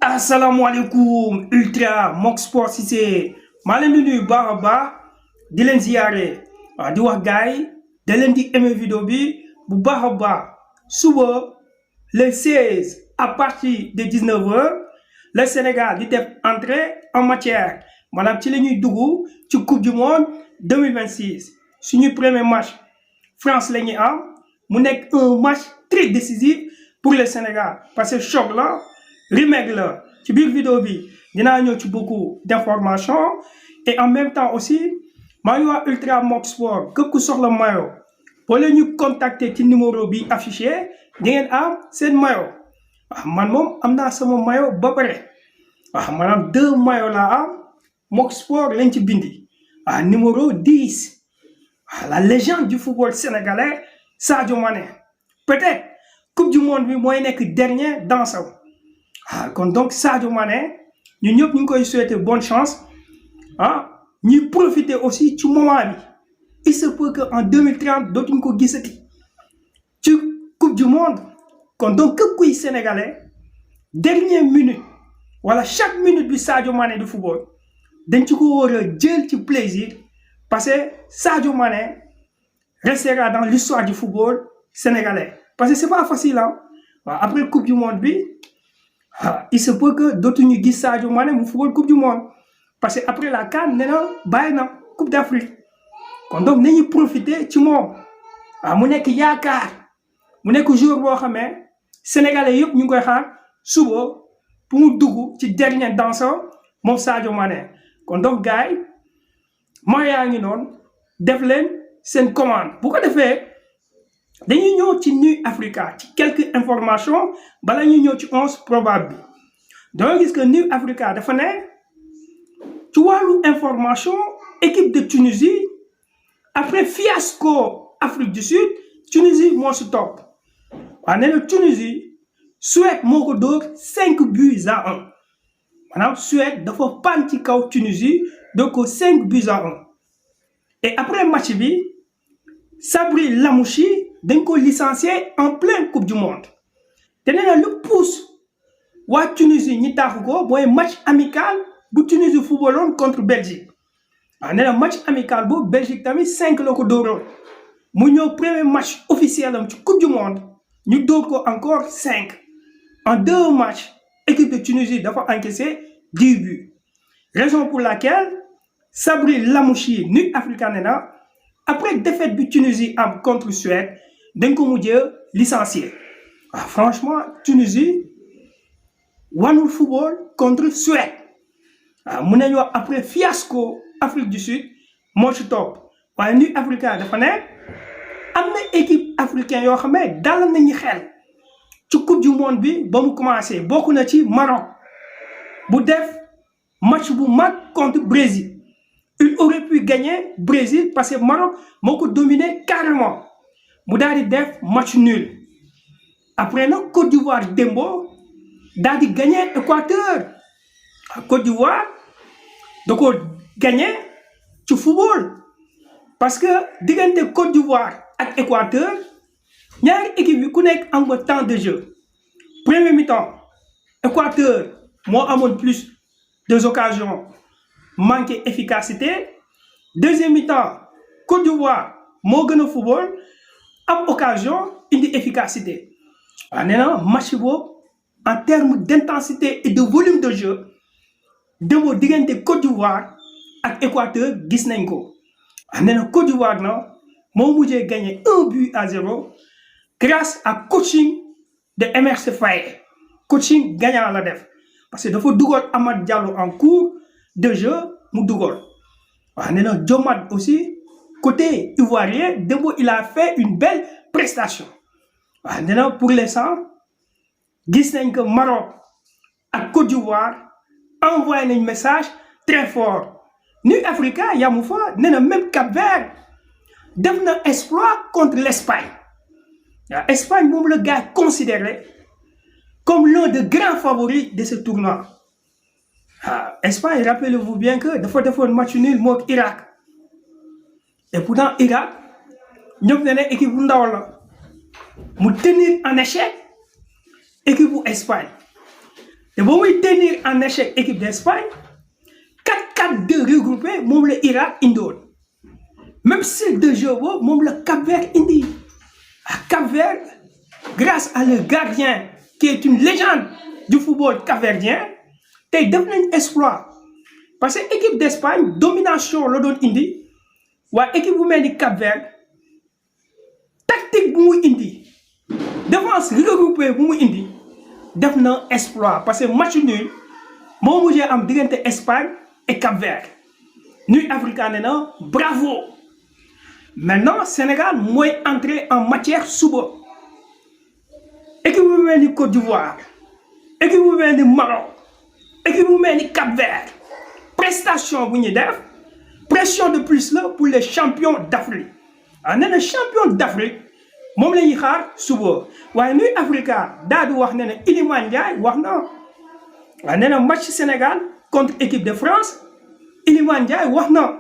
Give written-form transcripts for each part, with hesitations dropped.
asalaamaaleykum ultra Mox Sport Cissé maa leen di nuyu baax a baax di leen ziyaare di wax gars yi da leen di aimer vidéo bi bu baax a baax suba le 16 à partir de 19h le Sénégal di def entrée en matière maanaam ci la ñuy dugg ci coupe du monde 2026 suñu premier match France la ñuy am mu nekk un match très décisif pour le Sénégal parce que choc la. remake la ci biir vidéo bi dinaa ñëw ci beaucoup d'informations et en même temps aussi maa ngi wax Ultra Mox Sport képp ku soxla maillot boo leen ñu contacter ci numéro bi affiché di ngeen am seen maillot man moom am naa sama maillot ba pare maanaam 2 maillots laa am Mox Sport lañ ci bindi numéro 10 la légende du football sénégalais Sadio Mané peut-être coupe du monde bi mooy nekk dernier dans sa kon donc Sadio Mané ñun ñëpp ñu ngi koy souhaiter bonne chance ñuy profiter aussi ci moment bi il se peut que en 2030 dootuñu ko gisati ci coupe du monde kon donc képp kuy sénégalais dernière minute wala chaque minute bi Sadio Mané du football dañ ci ko war a jël ci plaisir parce que Sadio Mané restera dans l'histoire du football sénégalais parce que c'est pas facile après coupe du monde bi. il se peut que dootuñu gis Sadio Mané mu football coupe du monde parce que après la CAN nee na bàyyi na coupe d'Afrique kon donc nañu profiter ci moom mu nekk yaakaar mu nekk joueur boo xamee sénégalais yëpp ñu ngi koy xaar suba pour mu dugg ci dernier danseur moom Sadio Mané kon donc gars yi maa yaa ngi noonu def leen seen commande bu ko defee dañuy ñëw ci NU Africa ci quelques informations bala ñuy ñëw ci 11 probable bi danga gis que NU Africa dafa ne ci wàllu information équipe de Tunisie après fiasco Afrique du Sud Tunisie moo si topp nee na Tunisie Suède moo ko dóor 5-1 maanaam Suède dafa pan ci kaw Tunisie donc 5-1 et après match bi Sabri Lamouchi dañ ko licencié en pleine coupe du monde te nee na lu pousse waa Tunisie ñi taaxu ko mooy match amical bu Tunisie footballoon contre Belgique nee na match amical boobu Belgique tamit 5 la ko dóoroon mu ñëw premier match officiel am ci coupe du monde ñu dóor ko encore 5 en 2 matchs équipe de Tunisie dafa encaissé 10 buts raison pour laquelle Sabri Lamouchi NU Africa nee na après défaite bi Tunisie am contre Suède dañ ko mujjee licencié franchement Tunisie wanul football contre Suède mun nañu wax après fiasco Afrique du Sud moo ci topp waaye NU Africa dafa ne am na équipe africaine yoo xam ne dal nañu xel ci coupe du monde bi ba mu commencé bokk na ci Maroc bu def match bu mag contre Brésil il aurait pu gagner Brésil parce que Maroc moo ko dominé carrément mu daal di def match nul après nag Côte d'Ivoire démbo daal di gagné Équateur Côte d'Ivoire da ko gagné ci football parce que diggante Côte d'Ivoire ak Équateur ñaari équipe yi ku nekk am nga temps de jeu premier mi-temps Équateur moo amoon plus des occasions manqué efficacité deuxième mi-temps Côte d'Ivoire moo gën a football am occasion indi efficacité nee na match boobu en termes d'intensité et de volume de jeu démo diggante Côte d'Ivoire ak Équateur gis nañ ko nee na Côte d'Ivoire na moo mujjee gagné 1-0 grâce à coaching de Emerse Faé coaching gagnant la def parce que dafa dugal Amad Diallo en cours de jeu mu dugal nee na Diomat aussi côté ivoirien Dembo il a fait une belle prestation nee na pour l'instant gis nañ que Maroc ak Côte d'Ivoire envoyé nañ message très fort NU Africa yamu fa nee na même Cap-Vert def na exploit contre l'Espagne Espagne moom le gars considéré comme l'un des grands favoris de ce tournoi Espagne rappelez-vous bien que dafa defoon match nul mook Irak et pourtant Irak ñoom ne ne équipe bu ndaw la mu tenir en échec équipe bu Espagne te ba muy tenir en échec équipe d'Espagne 4-4-2 regroupé moom la Irak indoon même style de jeu boobu moom la Cap-Vert indi Cap-Vert grâce à leur gardien qui est une légende du football capverdien tey def nañ exploit parce que équipe d'Espagne domination la doon indi waaye équipe bu mel ni Cap-Vert tactique bu muy indi défense regroupée bu muy indi def na exploit parce que match nul moo mujjee am diggante Espagne et Cap-Vert nuy africain ne na bravo maintenant Sénégal mooy entrer en matière suba équipe bu mel ni Côte d'Ivoire équipe bu mel ni Maroc équipe bu mel ni Cap-Vert prestation bu ñuy def pression de plus là pour les champions d'Afrique nee na champion d'Afrique moom la ñuy xaar suba waaye nuy Africa daal di wax ne na Iliman Ndiaye wax na nee na match Sénégal contre équipe de France Iliman Ndiaye wax na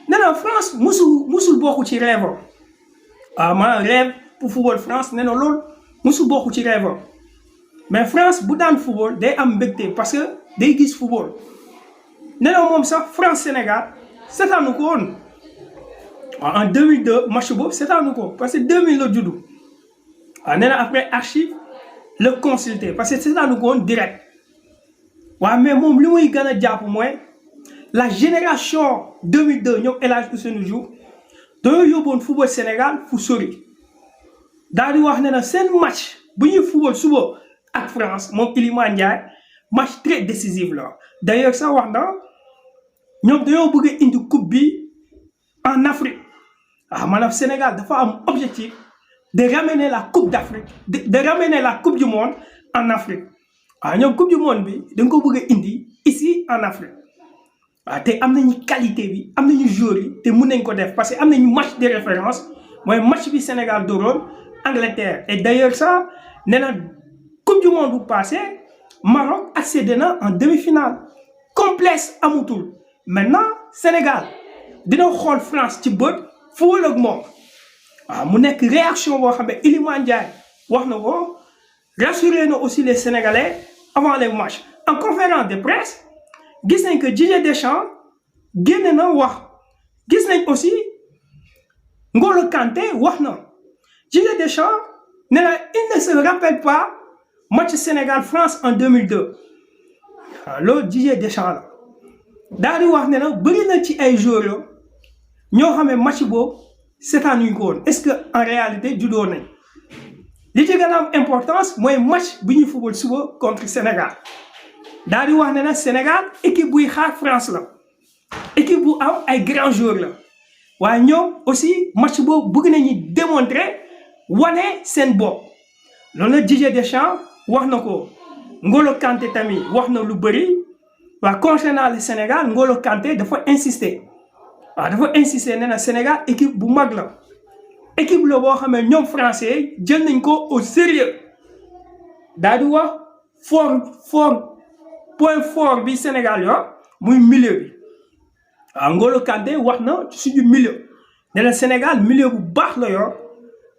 nee na France musul bokku ci rêve maanaam rêve pour football France nee na loolu musul bokku ci rêve mais France bu daan football day am mbégte parce que day gis football nee na moom sax France Sénégal seetaanu ko woon en 2002 match boobu seetaanu ko parce que 2000 la juddu nee na après archive le consulter parce que seetaanu ko woon direct mais moom li muy gën a jàpp mooy la génération 2002 ñoom El Hadj Ousseynou Diouf dañoo yóbboon football Sénégal fu sori daal di wax ne na seen match bu ñuy football suba ak France moom Iliman Ndiaye match très décisif la d'ailleurs sax wax na ñoom dañoo bëgg a indi coupe bi en Afrique maanaam Sénégal dafa am objectif de ramener la coupe d'Afrique de ramener la coupe du monde en Afrique ñoom coupe du monde bi dañ ko bëgg a indi ici en Afrique te am nañu qualité bi am nañu joueurs yi te mun nañ ko def parce que am nañu match de référence mooy match bi Sénégal dooroon Angleterre et d'ailleurs ça nee na coupe du monde bu passé Maroc accédé na en demi-finale complexe amutul maintenant Sénégal dina xool France ci bët football ak moom mu nekk réaction boo xam ne Iliman Ndiaye wax na ko rassurer na aussi les Sénégalais avant les matchs en conférence de presse gis nañ que Didier Deschamps génne na wax gis nañ aussi N'Golo Kanté wax na Didier Deschamps nee na il ne se rappelle pas match Sénégal-France en 2002 loolu Didier Deschamps la daal di wax ne na bëri na ci ay joueurs ñoo xam ne match boobu seetaanuñ ko woon est-ce que en réalité juddoo nañ li ci gën a am importance mooy match bi ñuy football suba contre Sénégal daal di wax ne na Sénégal équipe buy xaar France la équipe bu am ay grands joueurs la waaye ñoom aussi match boobu bëgg nañu démontrer wane seen bopp loolu la Didier Deschamps wax na ko N'Golo Kanté tamit wax na lu bëri concernant le Sénégal N'Golo Kanté dafa insister nee na Sénégal équipe bu mag la équipe la boo xam ne ñoom français jël nañ ko au sérieux daal di wax point fort bi Sénégal yo muy milieu bi N'Golo Kanté wax na ci suñu milieu nee na Sénégal milieu bu baax la yor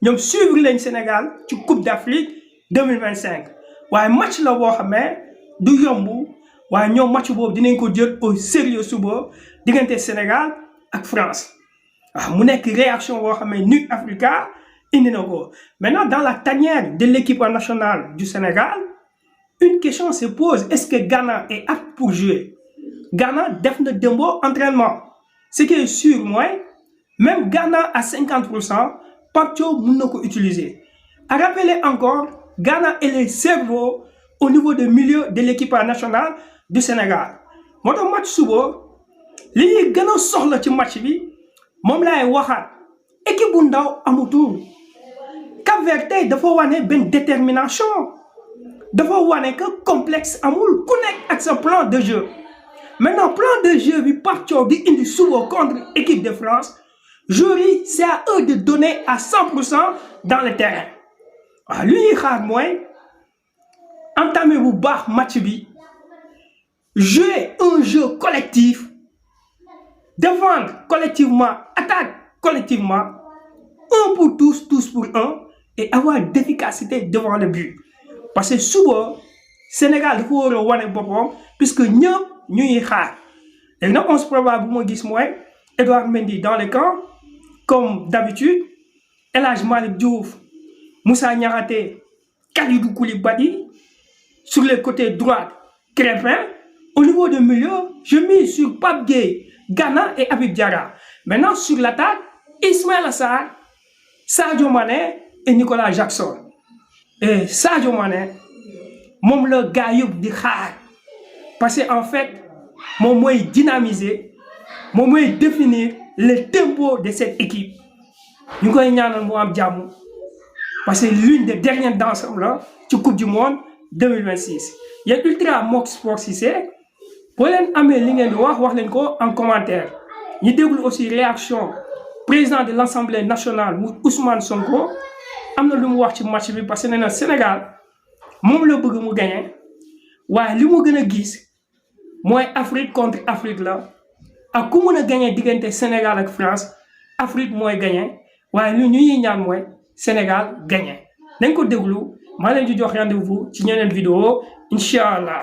ñoom suivre lañ Sénégal ci Coupe d'Afrique 2025 waaye match la boo xam ne du yomb waaye ñoom match boobu dinañ ko jël au sérieux suba diggante Sénégal ak France mu nekk réaction boo xam ne NUT Africa indi na ko maintenant dans la tanière de l'équipe nationale du Sénégal une question se pose est-ce que Gana est apte pour jouer Gana def na démbo entraînement ce qui est sûr mooy même Gana à 50% Pape Thiaw mën na ko utiliser à rappeler encore Gana est le cerveau au niveau de milieu de l'équipe nationale du Sénégal moo tax match suba li ñuy gën a soxla ci match bi moom laay waxaat équipe bu ndaw amutul Cap-Vert tey dafa wane benn détermination dafa wane que complexe amul ku nekk ak sa plan de jeu maintenant plan de jeu bi Pape Thiaw di indi suba contre équipe de France joueurs yi c'est à eux de donner à 100% dans le terrain li ñuy xaar mooy entamer bu baax match bi jouer un jeu collectif défendre collectivement attaque collectivement un pour tous pour un et avoir d'efficacité devant le but parce que suba Sénégal dafa war a wane boppam puisque ñëpp ñu ngi xaar léegi nag 11 probable bu ma gis mooy Edouard Mendy dans les camps comme d'habitude El Hadj Malick Diouf Moussa Niakhaté Kalidou Koulibaly sur les côtés droits Crépin. Au niveau du milieu, je mise sur Pape Gueye, Gana et Habib Diarra. Maintenant, sur l'attaque, Ismaïla Sarr, Sadio Mané et Nicolas Jackson. Et Sadio Mané, moom la gars yëpp di xaar parce que en fait moom mooy dynamiser moom mooy définir le tempo de cette équipe ñu koy ñaanal mu am jàmm parce que l'une des dernières danses la ci coupe du monde 2026. yéen Ultra Mox Sport Cissé boo leen amee li ngeen di wax leen ko en commentaire ñu déglu aussi réaction président de l'Assemblée nationale mu Ousmane Sonko am na lu mu wax ci match bi parce que nee na Sénégal moom la bëgg mu gagné waaye li mu gën a gis mooy Afrique contre Afrique la ak ku mën a gagné diggante Sénégal ak France Afrique mooy gagné waaye lu ñuy ñaan mooy Sénégal gagné nañ ko déglu maa leen di jox rendez-vous ci ñeneen vidéo incha allah.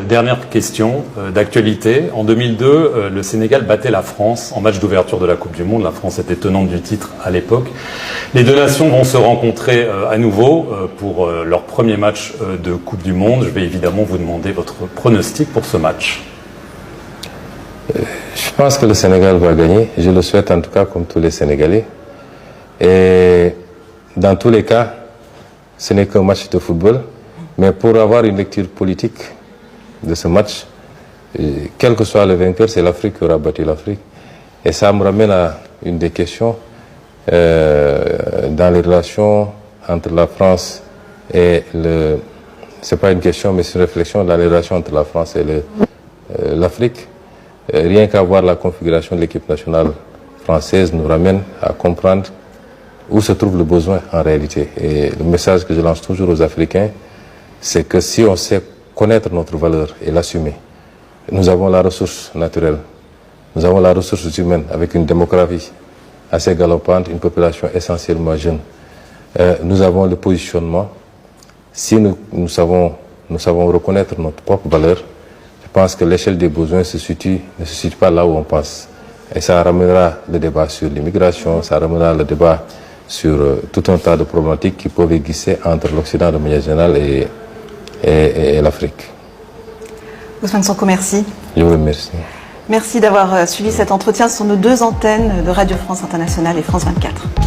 Dernière question d'actualité. En 2002, le Sénégal battait la France en match d'ouverture de la Coupe du Monde. La France était tenante du titre à l'époque. Les deux nations vont se rencontrer à nouveau pour leur premier match de Coupe du Monde. Je vais évidemment vous demander votre pronostic pour ce match. Je pense que le Sénégal va gagner. Je le souhaite en tout cas comme tous les Sénégalais. Et dans tous les cas, ce n'est qu'un match de football. Mais pour avoir une lecture politique de ce match, quel que soit le vainqueur, c'est l'Afrique qui aura battu l'Afrique. Et ça me ramène à une des questions dans les relations entre la France et le... C'est pas une question, mais c'est une réflexion dans les relations entre la France et l'Afrique. Rien qu'à voir la configuration de l'équipe nationale française nous ramène à comprendre où se trouve le besoin en réalité. Et le message que je lance toujours aux Africains, c'est que si on sait connaître notre valeur et l'assumer, nous avons la ressource naturelle, nous avons la ressource humaine avec une démographie assez galopante, une population essentiellement jeune. Nous avons le positionnement. Si nous savons reconnaître notre propre valeur, je pense que l'échelle des besoins ne se situe pas là où on pense. Et ça ramènera le débat sur l'immigration, ça ramènera le débat sur tout un tas de problématiques qui peuvent exister entre l'Occident de manière générale et l'Afrique. Ousmane Sonko, merci. Je vous remercie. Merci d'avoir suivi cet entretien sur nos deux antennes de Radio France Internationale et France 24.